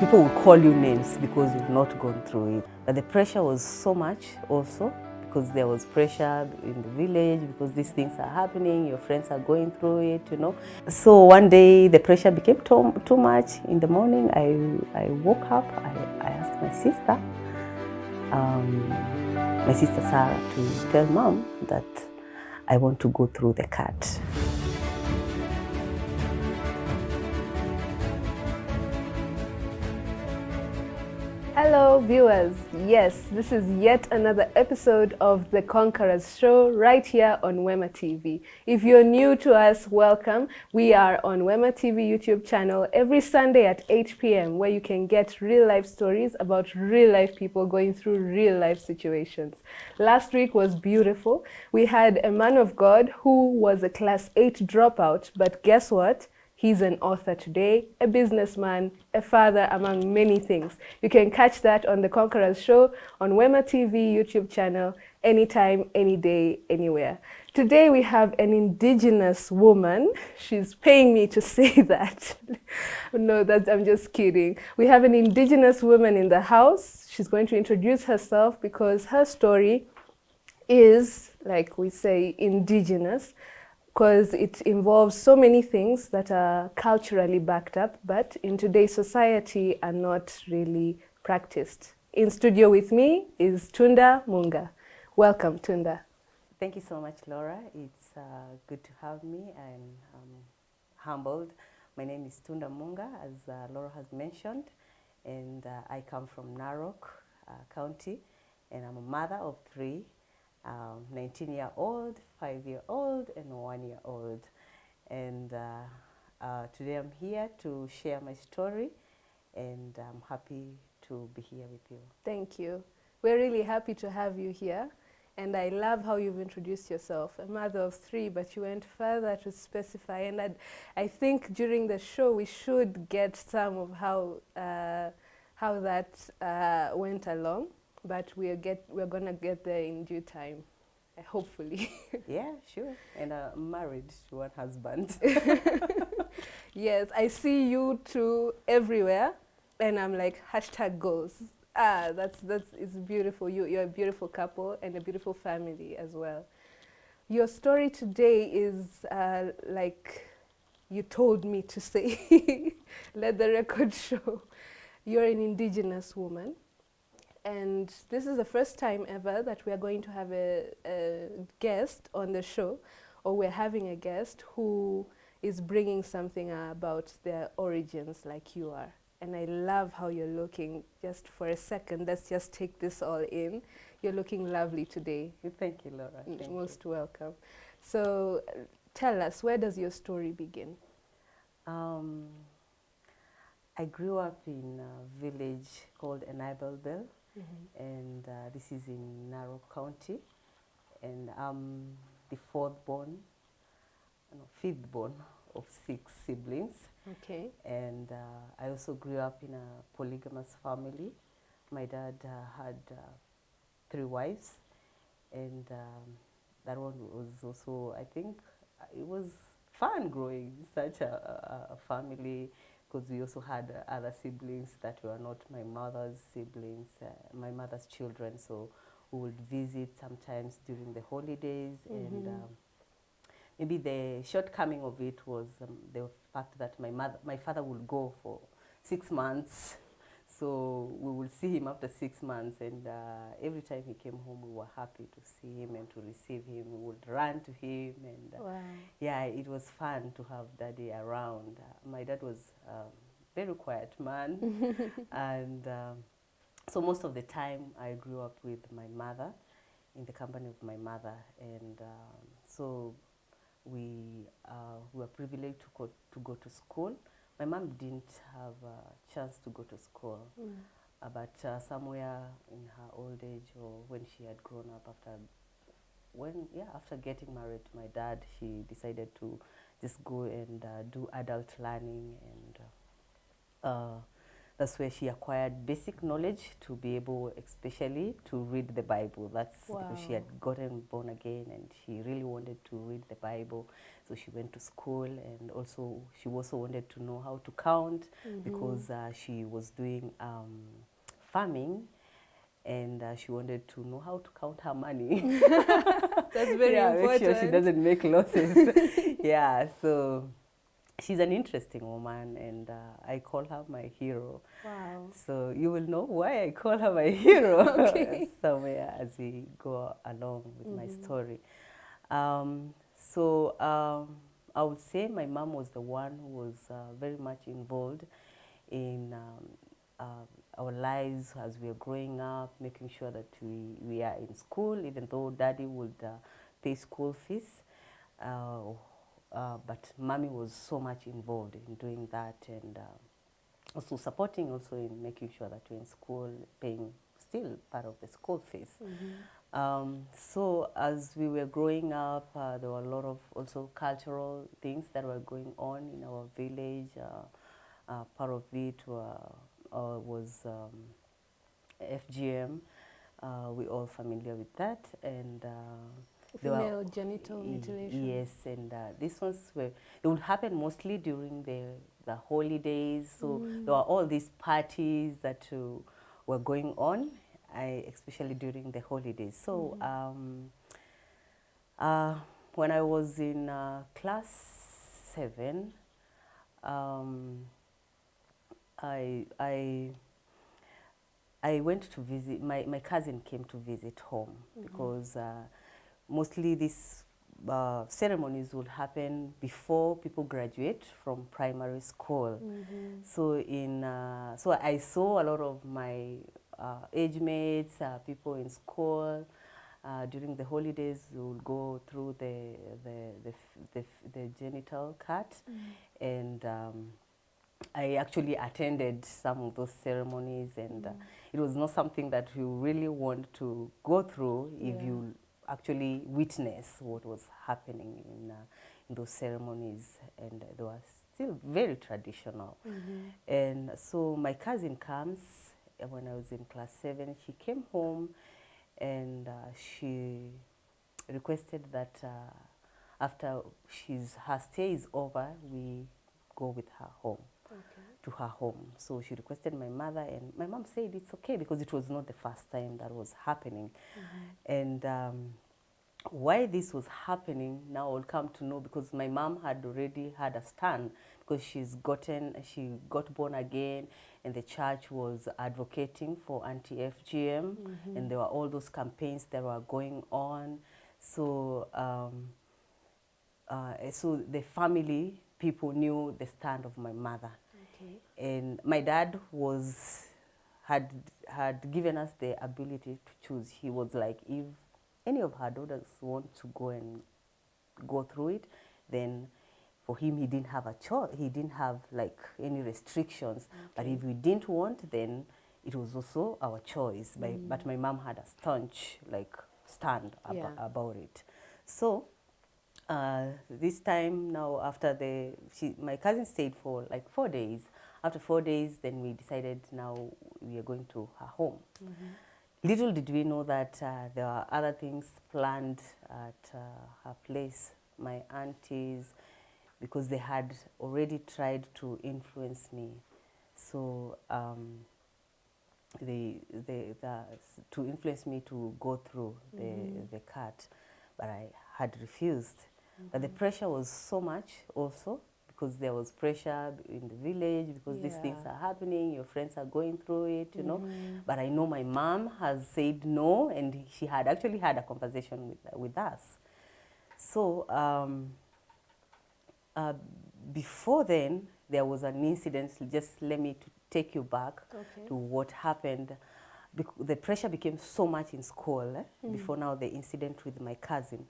People will call you names because you've not gone through it. But the pressure was so much also, because there was pressure in the village, because these things are happening, your friends are going through it, you know. So one day the pressure became too much. In the morning, I woke up, I asked my sister Sarah, to tell mom that I want to go through the cut. Hello viewers, yes, this is yet another episode of the Conquerors show right here on Wema TV. If you're new to us, welcome. We are on Wema TV YouTube channel every Sunday at 8 p.m. where you can get real life stories about real life people going through real life situations. Last week was beautiful. We had a man of God who was a class 8 dropout, but guess what? He's an author today, a businessman, a father, among many things. You can catch that on the Conquerors show on Wema TV YouTube channel, anytime, any day, anywhere. Today we have an indigenous woman. She's paying me to say that. No, I'm just kidding. We have an indigenous woman in the house. She's going to introduce herself because her story is, like we say, indigenous, because it involves so many things that are culturally backed up, but in today's society are not really practiced. In studio with me is Tunda Munga. Welcome, Tunda. Thank you so much, Laura. It's good to have me. I'm humbled. My name is Tunda Munga, as Laura has mentioned, and I come from Narok County, and I'm a mother of 3. 19-year-old, 5-year-old, and 1-year-old. And today I'm here to share my story, and I'm happy to be here with you. Thank you. We're really happy to have you here. And I love how you've introduced yourself, a mother of 3, but you went further to specify. And I think during the show we should get some of how that went along. But we're gonna get there in due time, hopefully. Yeah, sure. And I'm married to one husband. Yes, I see you two everywhere, and I'm like #goals. It's beautiful. You're a beautiful couple and a beautiful family as well. Your story today is like you told me to say. Let the record show. You're an indigenous woman. And this is the first time ever that we are going to have a guest on the show, or we're having a guest who is bringing something about their origins like you are. And I love how you're looking. Just for a second, let's just take this all in. You're looking lovely today. Thank you, Laura. Thank Most welcome. So tell us, where does your story begin? I grew up in a village called Enablebel. Mm-hmm. And this is in Narok County, and I'm the 5th born of 6 siblings. Okay. And I also grew up in a polygamous family. My dad had 3 wives, and that one was also, I think, it was fun growing in such a family, because we also had other siblings that were not my mother's siblings, my mother's children. So we would visit sometimes during the holidays. Mm-hmm. And maybe the shortcoming of it was the fact that my father would go for 6 months. So we would see him after 6 months, and every time he came home, we were happy to see him and to receive him. We would run to him, and wow. Yeah, it was fun to have Daddy around. My dad was a very quiet man, and so most of the time I grew up with my mother, in the company of my mother, and so we were privileged to go to school. My mom didn't have a chance to go to school, but somewhere in her old age, or when she had grown up after getting married to my dad, she decided to just go and do adult learning. And that's where she acquired basic knowledge to be able, especially, to read the Bible. That's because she had gotten born again and she really wanted to read the Bible. So she went to school, and also she also wanted to know how to count because she was doing farming, and she wanted to know how to count her money. That's very important. Make sure she doesn't make losses. Yeah, so she's an interesting woman, and I call her my hero. Wow. So you will know why I call her my hero Okay. somewhere as we go along with my story. I would say my mom was the one who was very much involved in our lives as we were growing up, making sure that we are in school, even though daddy would pay school fees. But mommy was so much involved in doing that, and also supporting also in making sure that we're in school, paying still part of the school fees. So as we were growing up, there were a lot of also cultural things that were going on in our village. Part of it was FGM. We're all familiar with that, and Female genital mutilation. yes, and these ones they would happen mostly during the holidays. So there were all these parties that were going on, especially during the holidays. So when I was in class 7, I went to visit, my cousin came to visit home because mostly these ceremonies would happen before people graduate from primary school. So so I saw a lot of my age mates, people in school. During the holidays, we would go through the genital cut, and I actually attended some of those ceremonies, and it was not something that you really want to go through if you actually witness what was happening in those ceremonies, and they were still very traditional. And so my cousin comes when I was in class 7. She came home, and she requested that after her stay is over, we go with her home. To her home. So she requested my mother, and my mom said it's okay because it was not the first time that was happening. And why this was happening, now I'll come to know, because my mom had already had a stand because she got born again, and the church was advocating for anti-FGM, and there were all those campaigns that were going on. So so the family people knew the stand of my mother. And my dad had given us the ability to choose. He was like, if any of her daughters want to go and go through it, then for him, he didn't have a choice. He didn't have like any restrictions. But if we didn't want, then it was also our choice. But my mom had a staunch stand about it. So this time now, after my cousin stayed for like 4 days. After 4 days, then we decided now we are going to her home. Little did we know that there are other things planned at her place. My aunties, because they had already tried to influence me. So to influence me to go through the cut, but I had refused. But the pressure was so much also, because there was pressure in the village, because these things are happening, your friends are going through it, you know. But I know my mom has said no, and she had actually had a conversation with us. So before then, there was an incident. Just let me take you back to what happened. The pressure became so much in school before now the incident with my cousin.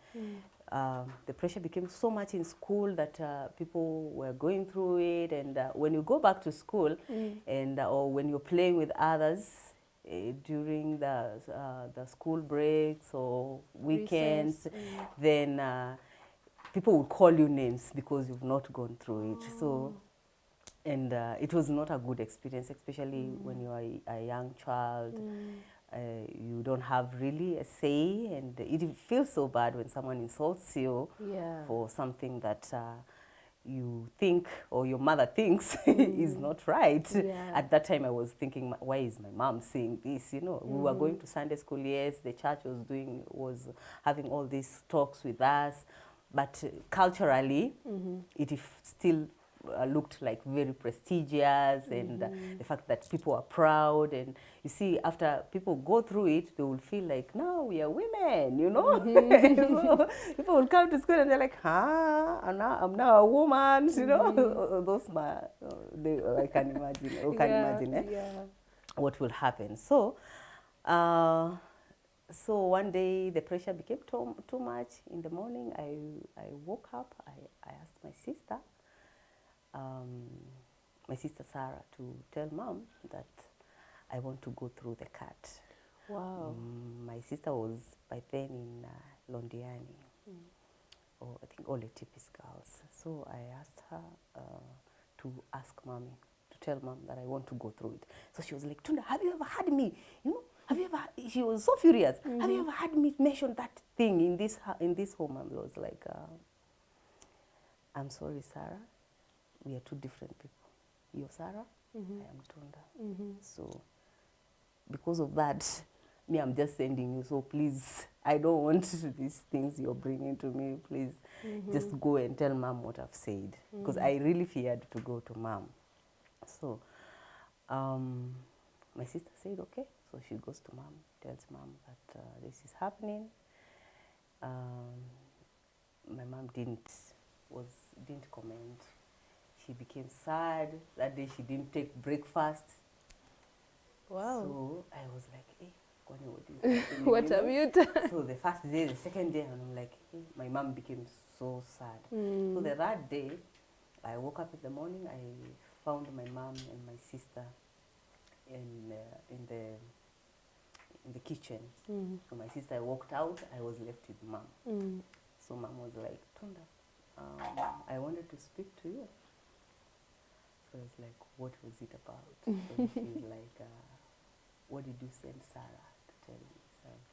The pressure became so much in school that people were going through it, and when you go back to school and or when you're playing with others during the school breaks or weekends, then people would call you names because you've not gone through it. So And it was not a good experience, especially when you are a young child. You don't have really a say, and it feels so bad when someone insults you for something that you think or your mother thinks is not right. At that time I was thinking, why is my mom saying this? You know, we were going to Sunday school, yes, the church was having all these talks with us, but culturally it still looked like very prestigious, and the fact that people are proud. And you see, after people go through it, they will feel like, no, we are women, you know. So people will come to school and they're like, I'm now a woman, you know. Those I can imagine, what will happen. So one day the pressure became too much. In the morning I woke up, I asked my sister Sarah, to tell mom that I want to go through the cut. Wow. My sister was by then in Londiani, or I think all the Tipis girls. So I asked her to ask mommy, to tell mom that I want to go through it. So she was like, Tunda, have you ever had me, you know, have you ever, she was so furious, have you ever had me mention that thing in this home? I was like, I'm sorry, Sarah, we are two different people. You're Sarah, I am Tunda. So because of that, me, I'm just sending you. So please, I don't want these things you're bringing to me. Please, just go and tell mom what I've said. Because I really feared to go to mom. So my sister said, okay. So she goes to mom, tells mom that this is happening. My mom didn't comment. She became sad. That day she didn't take breakfast. Wow. So I was like, hey, what is happening? What have you done? So the first day, the second day, and I'm like, hey, my mom became so sad. So the third day, I woke up in the morning, I found my mom and my sister in the kitchen. So my sister walked out, I was left with mom. So mom was like, Tunda, I wanted to speak to you. So I was like, what was it about? So she's like, what did you send Sarah to tell me? So I was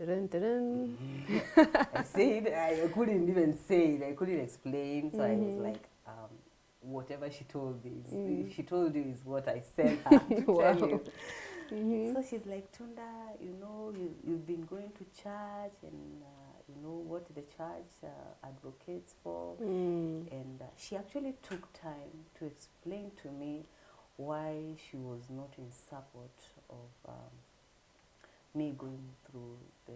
like, Dun-dun. I said, I couldn't even say it, I couldn't explain. So I was like, whatever she told me, she told you is what I sent her to tell you. So she's like, Tunda, you know, you've been going to church, and you know what the church advocates for. And she actually took time to explain to me why she was not in support of me going through the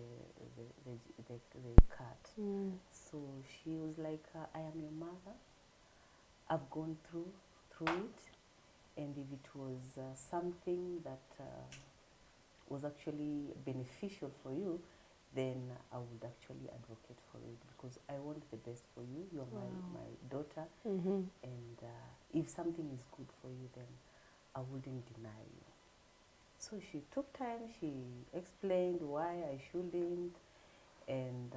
cut. So she was like, I am your mother. I've gone through it. And if it was something that was actually beneficial for you, then I would actually advocate for it, because I want the best for you. You're my daughter. And if something is good for you, then I wouldn't deny you. So she took time, she explained why I shouldn't, and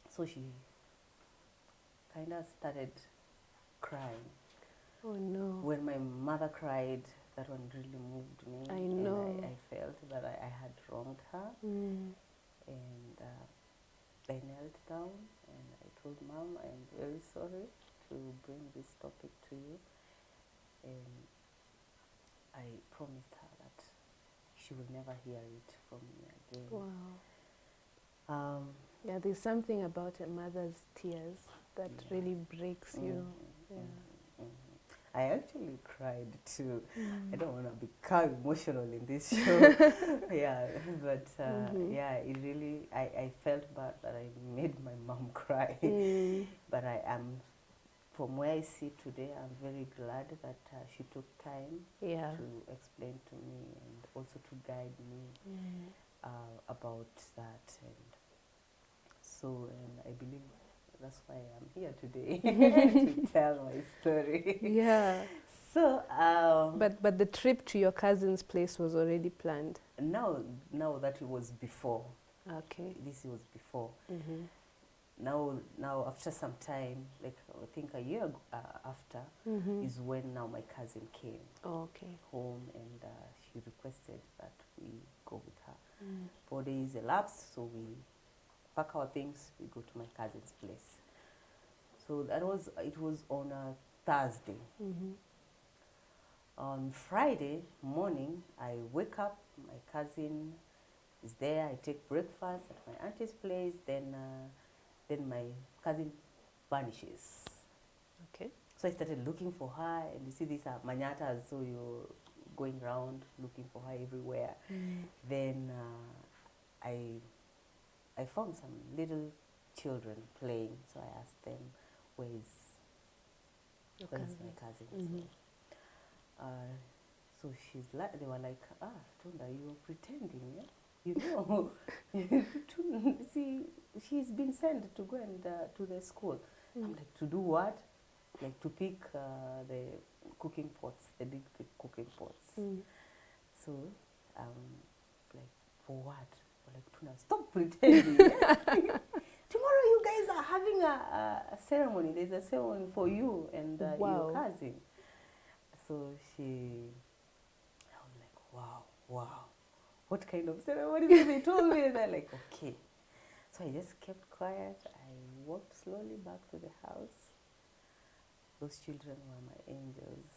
so she kind of started crying. Oh no. When my mother cried, that one really moved me. I know. And I felt that I had wronged her. And I knelt down and I told mom, I am very sorry to bring this topic to you. And I promised her that she will never hear it from me again. Wow. Yeah, there's something about a mother's tears that really breaks you. I actually cried too. I don't want to become emotional in this show. But yeah, it really, I felt bad that I made my mom cry. But I am, from where I sit today, I'm very glad that she took time to explain to me and also to guide me about that. And so, and I believe that's why I'm here today, to tell my story. Yeah. So, but the trip to your cousin's place was already planned. No, that it was before. Okay. This was before. now after some time, like I think a year after, is when now my cousin came home, and she requested that we go with her. 4 days elapsed, so we pack our things, we go to my cousin's place. So it was on a Thursday. On Friday morning, I wake up, my cousin is there, I take breakfast at my auntie's place, then my cousin vanishes. Okay. So I started looking for her, and you see these are manyatas, so you're going around looking for her everywhere. Then I found some little children playing, so I asked them, where is my cousin? So they were like, Tunda, you were pretending, yeah? You know, see, she's been sent to go and to the school. I'm like, to do what? Like to pick the cooking pots, the big cooking pots. So, like, for what? Like, Tunda, stop pretending. Tomorrow you guys are having a ceremony. There's a ceremony for you and your cousin. So I was like, wow. What kind of ceremony? They told me, and they're like, okay. So I just kept quiet. I walked slowly back to the house. Those children were my angels.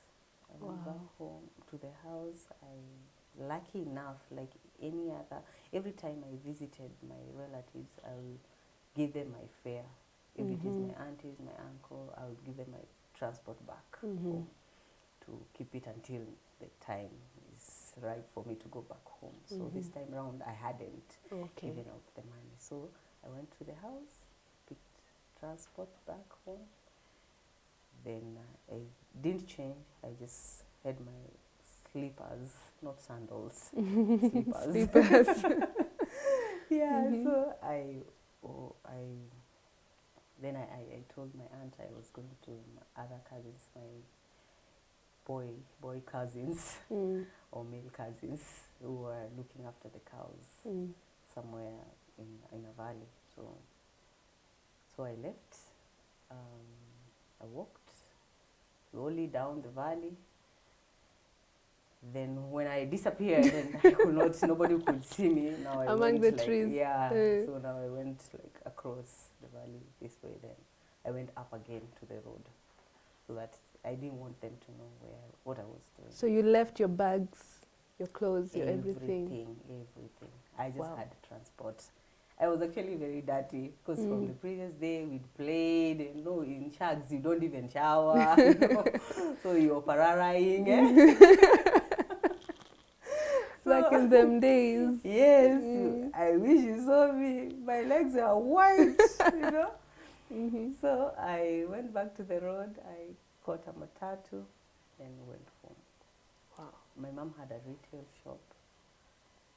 I went back home to the house. Lucky enough, like any other, every time I visited my relatives, I will give them my fare. If it is my aunties, my uncle, I will give them my transport back home to keep it until the time is right for me to go back home. So this time around, I hadn't given out the money. So I went to the house, picked transport back home. Then I didn't change. I just had my slippers, not sandals, slippers. Yeah, so I told my aunt I was going to my other cousins, my boy cousins or male cousins who were looking after the cows somewhere in a valley. So I left. I walked slowly down the valley. Then when I disappeared and I could not, nobody could see me. Now I among went the trees. Yeah. So now I went like across the valley this way. Then I went up again to the road, so that I didn't want them to know what I was doing. So you left your bags, your clothes, your everything. Everything. I just had transport. I was actually very dirty because from the previous day we'd played. You know, in shags you don't even shower. You know? So you're pararaing. Back in them days. Yes, I wish you saw me. My legs are white, you know. So I went back to the road. I caught a matatu and went home. Wow. My mom had a retail shop.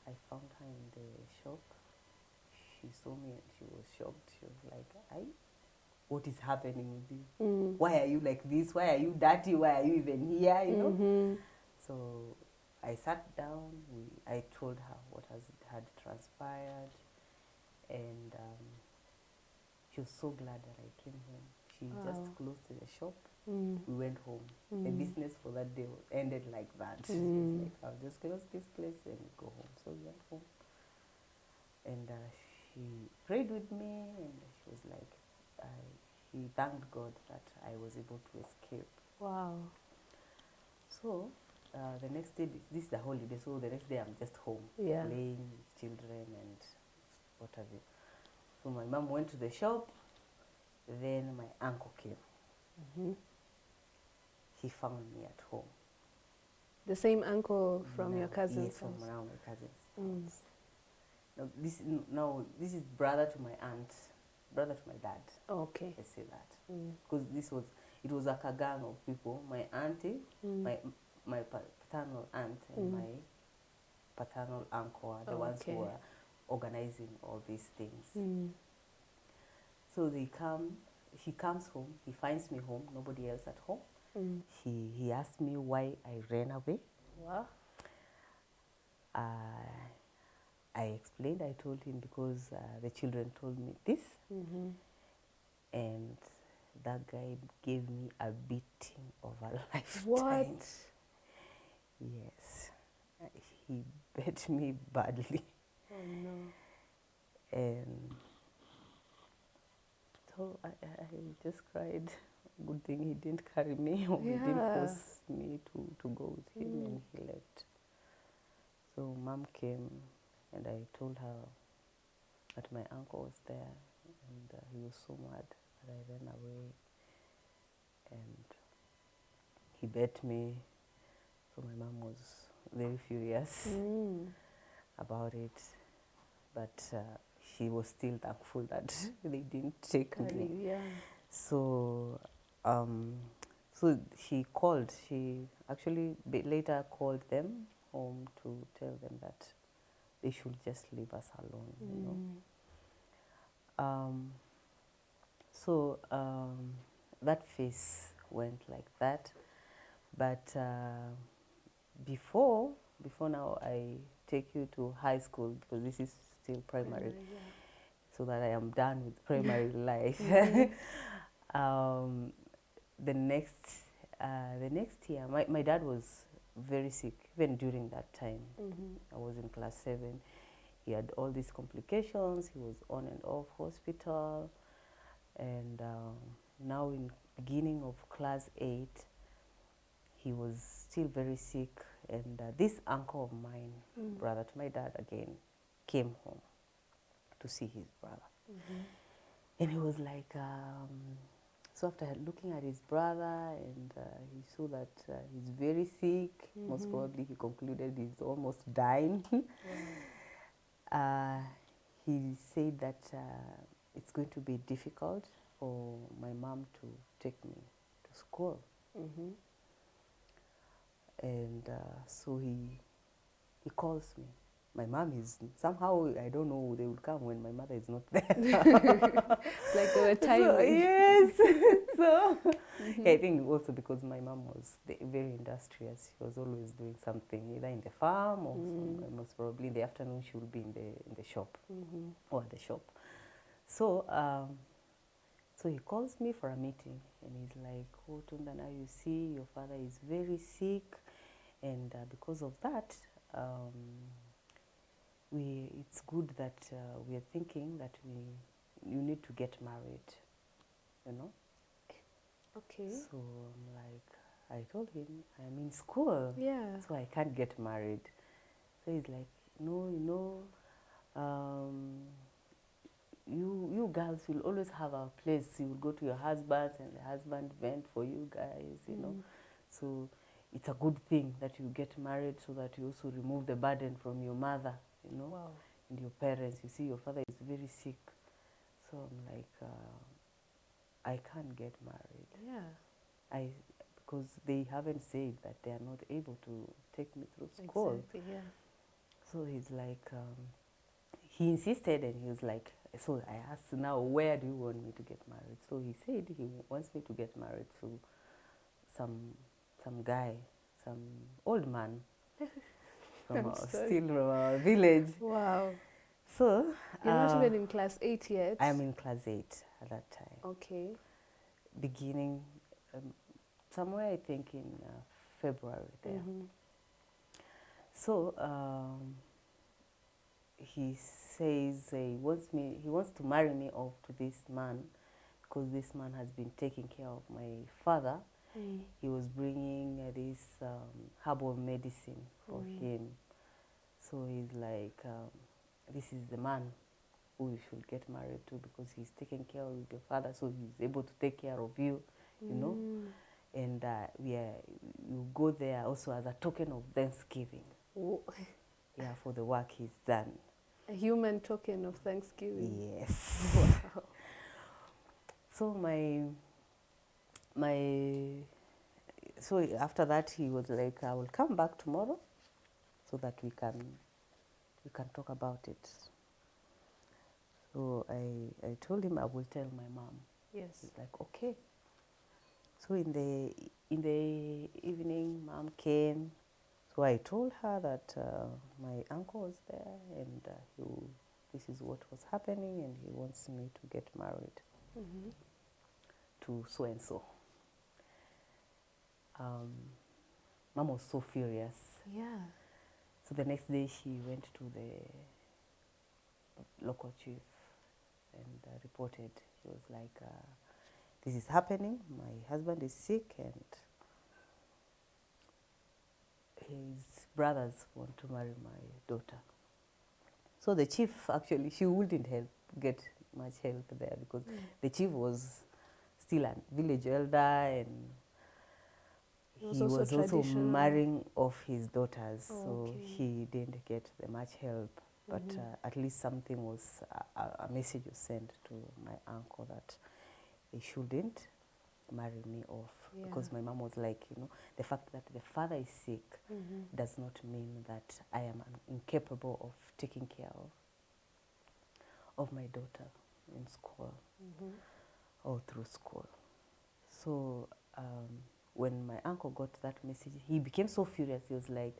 I found her in the shop. She saw me and she was shocked. She was like, what is happening with you? Why are you like this? Why are you dirty? Why are you even here? You know? So I sat down. I told her what had transpired, and she was so glad that I came home. She just closed the shop. We went home. The business for that day ended like that. She was like, I'll just close this place and go home. So we went home. And she prayed with me, and she was like, she thanked God that I was able to escape. Wow. So the next day, this is the holiday, so the next day I'm just home, playing with children and what have you. So my mom went to the shop, then my uncle came. He found me at home. The same uncle from your cousin's Yes, house? from around my cousin's house. This is brother to my aunt, brother to my dad. Okay. I say that. Because it was like a gang of people. My auntie, my paternal aunt and my paternal uncle are the ones who are organizing all these things. So he comes home, he finds me home, nobody else at home. He asked me why I ran away. Wow. I explained, I told him because the children told me this. and that guy gave me a beating of a lifetime. What? Yes, he beat me badly. Oh no. And so I just cried. Good thing he didn't carry me, or he didn't Yeah. force me to go with him, and he left. So mom came, and I told her that my uncle was there, and he was so mad that I ran away, and he beat me. So my mom was very furious about it, but she was still thankful that they didn't take me. Yeah. So, so she called. She actually later called them home to tell them that they should just leave us alone. You know. So that phase went like that, but before now I take you to high school, because this is still primary, so that I am done with primary life. The next year, my dad was very sick even during that time. I was in class 7. He had all these complications. He was on and off hospital, and now in beginning of class 8, he was still very sick, and this uncle of mine, brother to my dad again, came home to see his brother. And he was like, so after looking at his brother, and he saw that he's very sick, most probably he concluded he's almost dying. He said that it's going to be difficult for my mom to take me to school. And so he calls me. My mom is somehow, I don't know, they would come when my mother is not there. It's like they were timing. So, yes. So I think also because my mom was very industrious. She was always doing something, either in the farm or most probably in the afternoon she would be in the shop or at the shop. So so he calls me for a meeting, and he's like, "Oh, Tunda, now you see your father is very sick, and because of that, it's good that we are thinking that you need to get married, you know." Okay. So I'm like, I told him I'm in school, so I can't get married. So he's like, "No, you know, you girls will always have a place. You will go to your husbands, and the husband vent for you guys, you know. So it's a good thing that you get married, so that you also remove the burden from your mother, you know, and your parents. You see, your father is very sick." So I'm like, I can't get married. Because they haven't said that they are not able to take me through school. So he's like, he insisted, and he was like, so I asked, now, where do you want me to get married? So he said he wants me to get married to some guy, some old man from still from our village. Wow. So you're not even in class 8 yet? I am in class 8 at that time. Okay. Beginning somewhere, I think, in February there. So he says he wants to marry me off to this man, because this man has been taking care of my father. He was bringing this herbal medicine for him. So he's like, this is the man who you should get married to, because he's taking care of your father, so he's able to take care of you, you know. And you go there also as a token of thanksgiving. Yeah, for the work he's done. A human token of thanksgiving. Yes. Wow. So so after that he was like, I will come back tomorrow, so that we can talk about it. So I told him I will tell my mom. Yes. He's like, okay. So in the evening, mom came. So I told her that my uncle was there, and this is what was happening, and he wants me to get married. to so and so. Mom was so furious. Yeah. So the next day she went to the local chief and reported. She was like, this is happening, my husband is sick and his brothers want to marry my daughter. So the chief, actually, she wouldn't get much help there because the chief was still a village elder and he was also marrying off his daughters, so he didn't get much help. But at least something was, a message was sent to my uncle that he shouldn't marry me off. Because my mom was like, you know, the fact that the father is sick does not mean that I am incapable of taking care of my daughter in school or through school. So when my uncle got that message, he became so furious. He was like,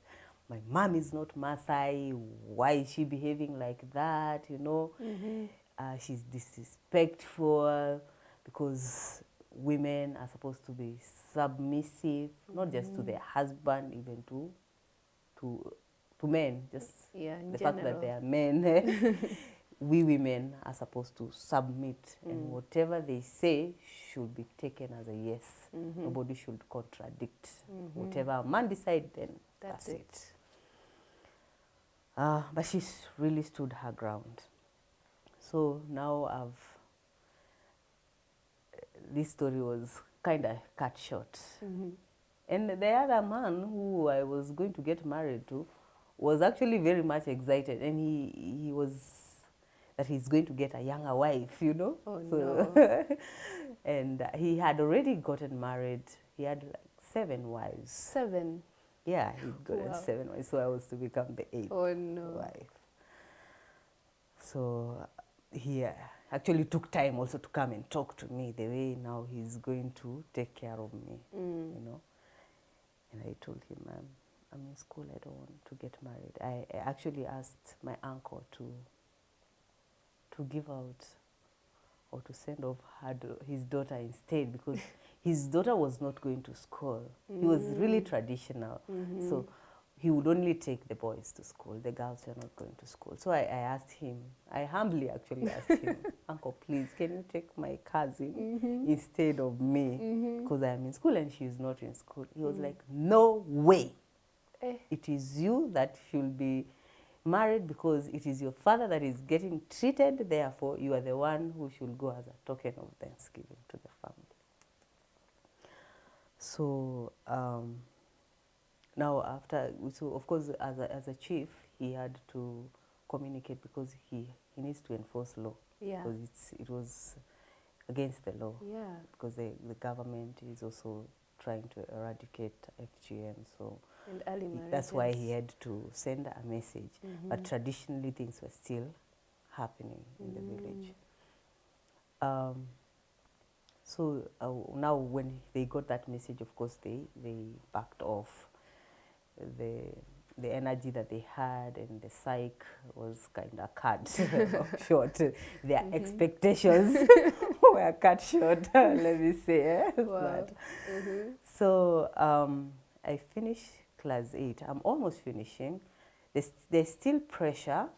my mom is not Maasai. Why is she behaving like that? You know, she's disrespectful because women are supposed to be submissive, not just to their husband, even to men. Just the fact that they are men. We women are supposed to submit, and whatever they say should be taken as a yes. Nobody should contradict. Whatever a man decides, then that's it. But she's really stood her ground. So now this story was kind of cut short. And the other man who I was going to get married to was actually very much excited, and he was that he's going to get a younger wife, you know. Oh, so, no. And he had already gotten married. He had like 7 wives. 7? Yeah, he'd gotten 7 wives, so I was to become the 8th wife. So he actually took time also to come and talk to me the way now he's going to take care of me, you know. And I told him, I'm in school, I don't want to get married. I actually asked my uncle to give out or to send off his daughter instead, because his daughter was not going to school. He was really traditional. So he would only take the boys to school. The girls were not going to school. So I asked him, I humbly actually asked him, Uncle, please, can you take my cousin instead of me? Because I am in school and she is not in school. He was like, no way. It is you that should be married because it is your father that is getting treated. Therefore, you are the one who should go as a token of thanksgiving to the family. So now after, so of course, as a chief, he had to communicate because he needs to enforce law. Because it was against the law. Because the government is also trying to eradicate FGM. So and early marriages. That's why he had to send a message. But traditionally, things were still happening in the village. So now when they got that message, of course, they backed off. The energy that they had and the psyche was kind of cut short. Their expectations were cut short, let me say. But, so I finished class 8. I'm almost finishing. There's still pressure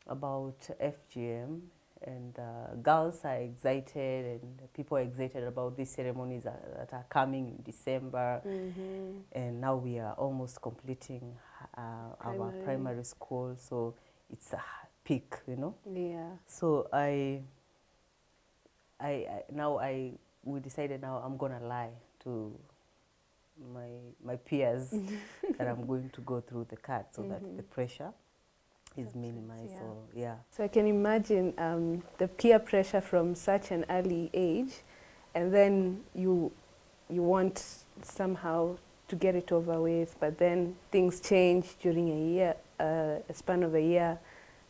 about FGM, and girls are excited and people are excited about these ceremonies that are coming in December. And now we are almost completing our primary school, so it's a peak, you know. So we decided now I'm gonna lie to my peers that I'm going to go through the CAT so that the pressure is minimized. So I can imagine the peer pressure from such an early age, and then you want somehow to get it over with, but then things change during a year, a span of a year,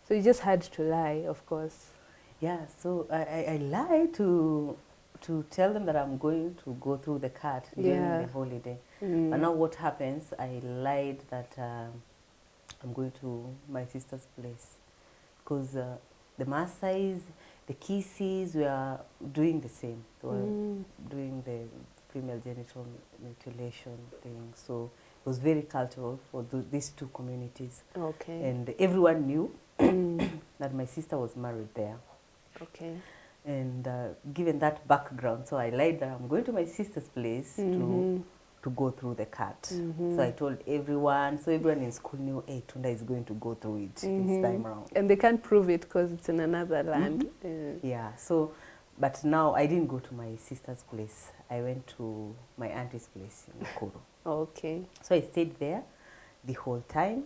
so you just had to lie, of course. So I lied to tell them that I'm going to go through the CAT during the holiday. But now what happens, I lied that I'm going to my sister's place, because the Maasais, the kisses were doing the same. They were doing the female genital mutilation thing. So it was very cultural for these two communities. Okay. And everyone knew that my sister was married there. Okay. And given that background, so I lied that I'm going to my sister's place to go through the cut. So I told everyone, so everyone in school knew, hey, Tunda is going to go through it this time around. And they can't prove it because it's in another land. Yeah, so, but now I didn't go to my sister's place. I went to my auntie's place in Nakuru. Okay. So I stayed there the whole time.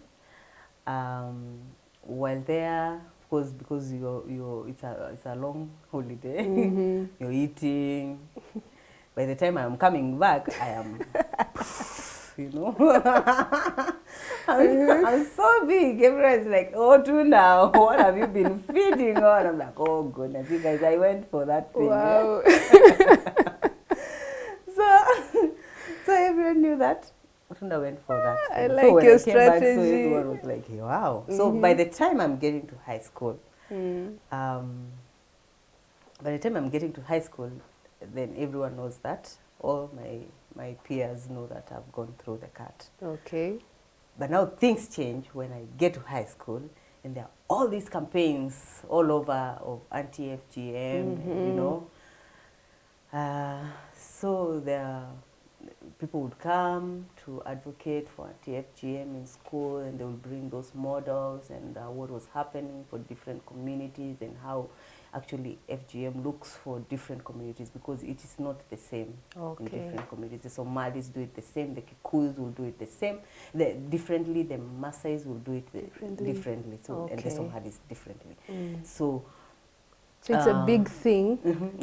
While there, because it's a long holiday, you're eating. By the time I'm coming back, I am, you know, I'm so big. Everyone's like, oh, Tunda, what have you been feeding on? I'm like, oh, goodness, you guys, I went for that thing. Wow. So everyone knew that. Tunda went for that. I thing. like so when your I came back, so strategy. everyone was like, hey, wow. So by the time I'm getting to high school, then everyone knows that. All my peers know that I've gone through the cut. Okay. But now things change when I get to high school, and there are all these campaigns all over of anti-FGM, you know. So people would come to advocate for anti-FGM in school, and they would bring those models and what was happening for different communities and how actually FGM looks for different communities, because it is not the same in different communities. The Somalis do it the same, the Kikuyus will do it the same, differently, the Maasais will do it differently, so, and the Somalis differently. So it's a big thing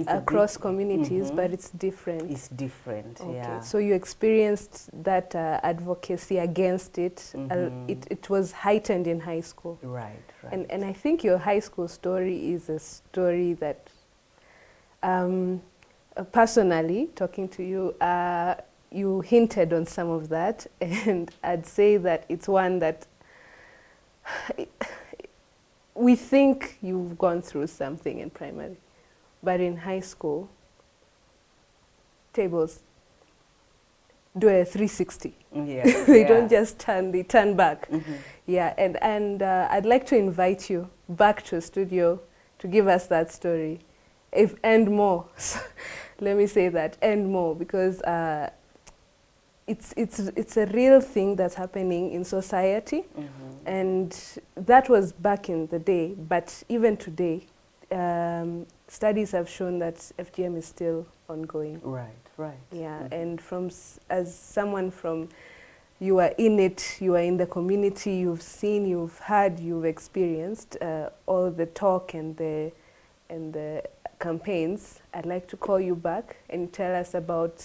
across big, communities, but it's different. It's different, yeah. So you experienced that advocacy against it. It was heightened in high school. Right. And I think your high school story is a story that, personally, talking to you, you hinted on some of that, and I'd say that it's one that we think you've gone through something in primary, but in high school, tables do a 360. Yeah. They don't just turn, they turn back. Yeah, and I'd like to invite you back to studio to give us that story, and more. Let me say that, and more, because it's a real thing that's happening in society, and that was back in the day. But even today, studies have shown that FGM is still ongoing. Right. Yeah, and as someone from, you are in it, you are in the community, you've seen, you've heard, you've experienced all the talk and the campaigns. I'd like to call you back and tell us about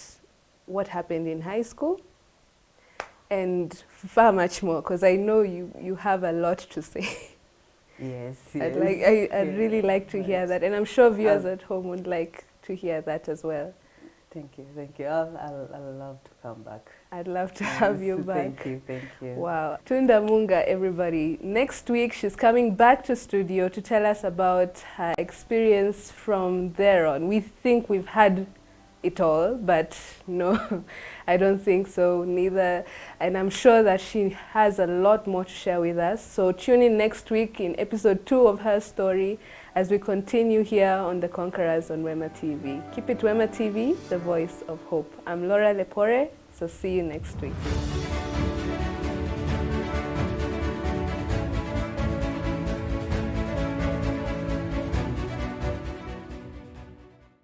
what happened in high school, and far much more, because I know you have a lot to say. Yes. I'd really like to hear that, and I'm sure viewers at home would like to hear that as well. Thank you. I'll love to come back. I'd love to have you back. Thank you. Wow. Tunda Munga, everybody. Next week, she's coming back to studio to tell us about her experience from there on. We think we've had it all, but no, I don't think so, neither. And I'm sure that she has a lot more to share with us. So tune in next week in episode 2 of her story as we continue here on The Conquerors on Wema TV. Keep it Wema TV, the voice of hope. I'm Laura Lepore, so see you next week.